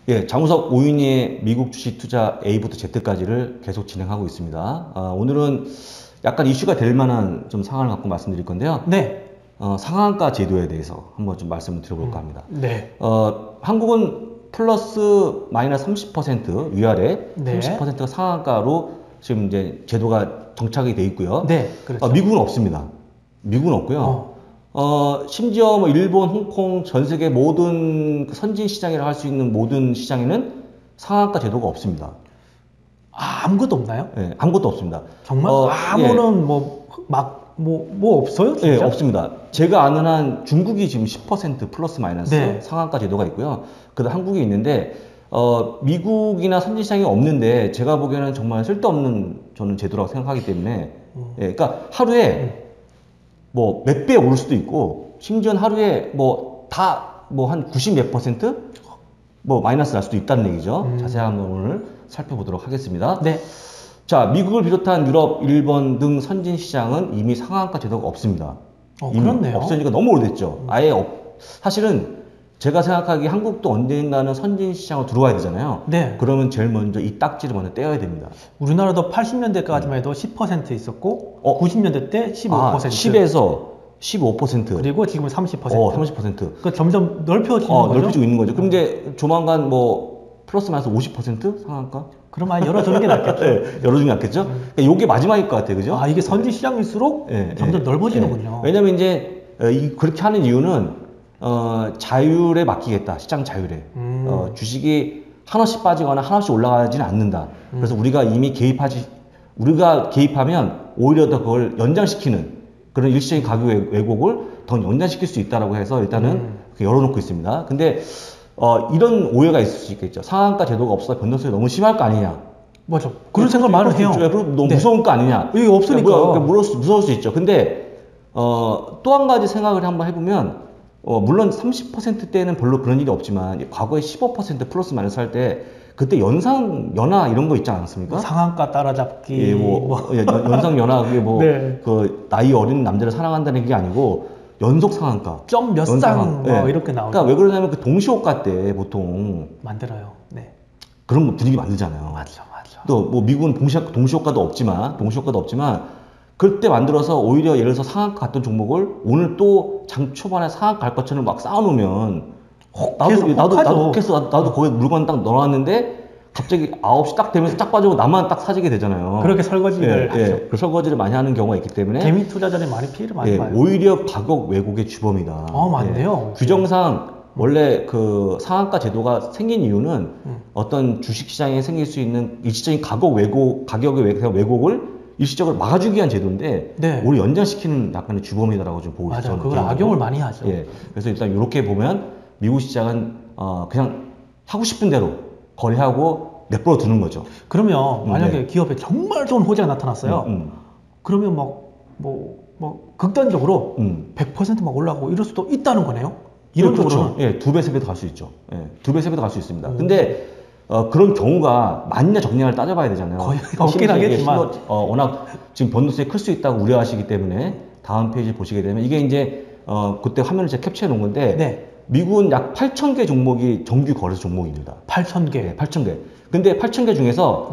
예, 장우석 오윤희의 미국 주식 투자 A부터 Z까지를 계속 진행하고 있습니다. 오늘은 약간 이슈가 될 만한 좀 상황을 갖고 말씀드릴 건데요. 네. 상한가 제도에 대해서 한번 좀 말씀을 드려볼까 합니다. 네. 한국은 플러스 마이너스 30% 위아래 네. 30%가 상한가로 지금 이제 제도가 정착이 돼 있고요. 네, 그렇죠. 미국은 없습니다. 미국은 없고요. 심지어 뭐 일본, 홍콩, 전 세계 모든 선진 시장이라 할 수 있는 모든 시장에는 상한가 제도가 없습니다. 아무것도 없나요? 예, 아무것도 없습니다. 정말? 아무런 뭐 없어요? 진짜? 예, 없습니다. 제가 아는 한 중국이 지금 10% 플러스 마이너스 네. 상한가 제도가 있고요. 그다음 한국이 있는데 미국이나 선진 시장이 없는데 제가 보기에는 정말 쓸데없는 저는 제도라고 생각하기 때문에 예, 그러니까 하루에 뭐 몇 배 오를 수도 있고 심지어는 하루에 뭐 한 90 몇 퍼센트 뭐 마이너스 날 수도 있다는 얘기죠. 자세한 건 오늘 살펴보도록 하겠습니다. 네. 자, 미국을 비롯한 유럽, 일본 등 선진 시장은 이미 상한가 제도가 없습니다. 이미 그렇네요. 없어진 지가 너무 오래됐죠. 사실은 제가 생각하기에 한국도 언젠가는 선진 시장으로 들어와야 되잖아요. 네. 그러면 제일 먼저 이 딱지를 먼저 떼어야 됩니다. 우리나라도 80년대까지만 해도 10% 있었고 90년대 때 15%. 10에서 15%. 그리고 지금은 30%. 30%. 그 점점 넓혀지는 거죠. 넓혀지고 있는 거죠. 그럼 이제 조만간 뭐 플러스 마이너스 50% 상한가? 그럼 아예 열어주는 게 낫겠죠. 네, 열어주는 게 낫겠죠. 그러니까 이게 마지막일 것 같아요, 그죠? 이게 선진 시장일수록 점점 넓어지는군요. 왜냐면 이제 그렇게 하는 이유는 자율에 맡기겠다. 시장 자율에. 주식이 한없이 빠지거나 한없이 올라가지는 않는다. 그래서 우리가 개입하면 오히려 더 그걸 연장시키는 그런 일시적인 가격 왜곡을 더 연장시킬 수 있다라고 해서 일단은 열어놓고 있습니다. 근데 이런 오해가 있을 수 있겠죠. 상한가 제도가 없어서 변동성이 너무 심할 거 아니냐. 맞아. 그런 생각 많이 해요. 너무 무서운 거 아니냐. 이게 없으니까. 무서울 수 있죠. 근데 또 한 가지 생각을 한번 해보면 물론 30%대는 별로 그런 일이 없지만 과거에 15% 플러스 마이너스 할 때 그때 연하 이런 거 있지 않았습니까? 상한가 따라잡기. 예, 연상 연하 그게 네. 그 나이 어린 남자를 사랑한다는 게 아니고 연속 상한가. 점 몇 상 이렇게 나오죠. 그러니까 왜 그러냐면 그 동시호가 때 보통 만들어요. 네. 그런 분위기 만들잖아요. 맞아. 또 뭐 미국은 동시호가도 없지만 그때 만들어서 오히려 예를 들어서 상한가 갔던 종목을 오늘 또 장 초반에 상한가 갈 것처럼 막 쌓아놓으면 나도 거기 물건 딱 넣어놨는데 갑자기 9시 딱 되면서 딱 빠지고 나만 딱 사지게 되잖아요. 그렇게 설거지를 하죠. 그 설거지를 많이 하는 경우가 있기 때문에 개미 투자자들이 많이 피해를 많이 봐요. 오히려 가격 왜곡의 주범이다. 맞네요. 규정상 원래 그 상한가 제도가 생긴 이유는 어떤 주식시장에 생길 수 있는 일시적인 가격의 왜곡을 일시적으로 막아주기 위한 제도인데 오히려 연장시키는 약간의 주범이다라고 좀 보고 있어요. 맞아요. 그걸 악용을 많이 하죠. 그래서 일단 이렇게 보면 미국 시장은 그냥 하고 싶은 대로 거래하고 내버려 두는 거죠. 그러면 만약에 기업에 정말 좋은 호재가 나타났어요. 그러면 극단적으로 100% 막 올라가고 이럴 수도 있다는 거네요. 이런 그렇죠. 2배, 3배도 갈 수 있죠. 2배, 3배도 갈 수 있습니다. 근데 그런 경우가 맞냐 적냐를 따져봐야 되잖아요. 거의 없긴 하겠지만 워낙 지금 변동성이 클 수 있다고 우려하시기 때문에 다음 페이지 보시게 되면 이게 이제 그때 화면을 제가 캡처해 놓은 건데 미국은 약 8,000개 종목이 정규 거래소 종목입니다. 8,000개? 8,000개. 근데 8,000개 중에서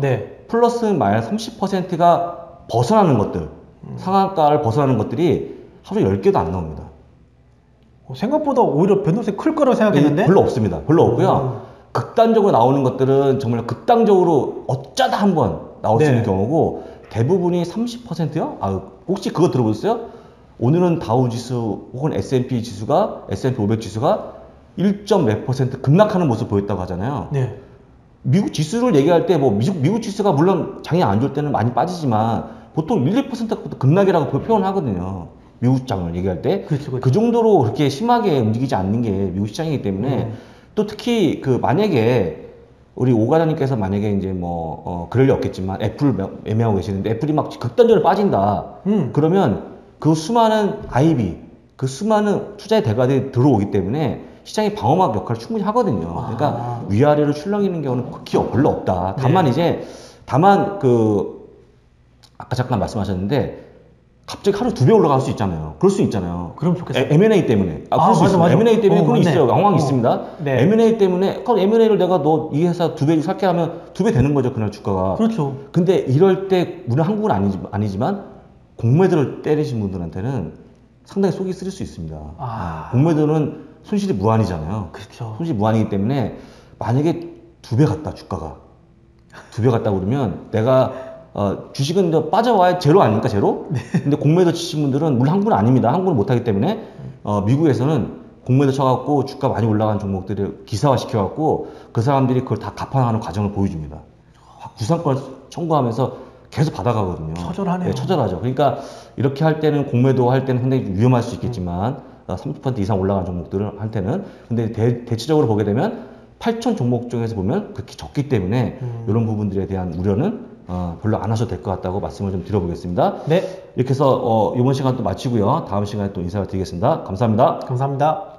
플러스 마이너스 30%가 벗어나는 것들, 상한가를 벗어나는 것들이 하루 10개도 안 나옵니다. 생각보다 오히려 변동성이 클 거라고 생각했는데? 별로 없습니다. 별로 없고요. 극단적으로 나오는 것들은 정말 극단적으로 어쩌다 한번 나올 수 있는 경우고 대부분이 30%요? 혹시 그거 들어보셨어요? 오늘은 다우지수 혹은 S&P 500 지수가 1.몇 % 급락하는 모습을 보였다고 하잖아요. 미국 지수를 얘기할 때 미국 지수가 물론 장이 안 좋을 때는 많이 빠지지만 보통 1, 2%가 급락이라고 표현을 하거든요. 미국 시장을 얘기할 때. 그렇죠. 그 정도로 그렇게 심하게 움직이지 않는 게 미국 시장이기 때문에 또 특히 만약에 우리 오 과장님께서 만약에 이제 그럴 리 없겠지만 애플을 매매하고 계시는데 애플이 막 극단적으로 빠진다. 그러면 그 수많은 그 수많은 투자의 대가들이 들어오기 때문에 시장의 방어막 역할을 충분히 하거든요. 그러니까 위아래로 출렁이는 경우는 극히 별로 없다. 다만 아까 잠깐 말씀하셨는데 갑자기 하루 2배 올라갈 수 있잖아요. 그럴 수 있잖아요. 그럼 좋겠어요. M&A 때문에. 그럴 수 맞아, 있어요. 맞아. M&A 때문에 그건 맞네. 있어요. 상황이 있습니다. 네. M&A 때문에, 그럼 M&A를 내가 너 이 회사 2배 살게 하면 2배 되는 거죠. 그날 주가가. 그렇죠. 근데 이럴 때, 물론 한국은 아니지만, 공매도를 때리신 분들한테는 상당히 속이 쓰릴 수 있습니다. 공매도는 손실이 무한이잖아요. 그렇죠. 손실이 무한이기 때문에, 만약에 2배 갔다, 주가가. 2배 갔다 그러면 내가 주식은 이제 빠져와야 제로 아닙니까, 제로? 네. 근데 공매도 치신 분들은, 물론 한국은 아닙니다. 한국은 못하기 때문에, 미국에서는 공매도 쳐갖고 주가 많이 올라간 종목들을 기사화 시켜갖고 그 사람들이 그걸 다 갚아나가는 과정을 보여줍니다. 구상권을 청구하면서 계속 받아가거든요. 처절하네요. 네, 처절하죠. 그러니까 이렇게 할 때는 공매도 할 때는 상당히 위험할 수 있겠지만, 30% 이상 올라간 종목들을 할 때는, 근데 대체적으로 보게 되면 8천 종목 중에서 보면 그렇게 적기 때문에 이런 부분들에 대한 우려는 별로 안 하셔도 될 것 같다고 말씀을 좀 드려보겠습니다. 네. 이렇게 해서 이번 시간 또 마치고요. 다음 시간에 또 인사를 드리겠습니다. 감사합니다. 감사합니다.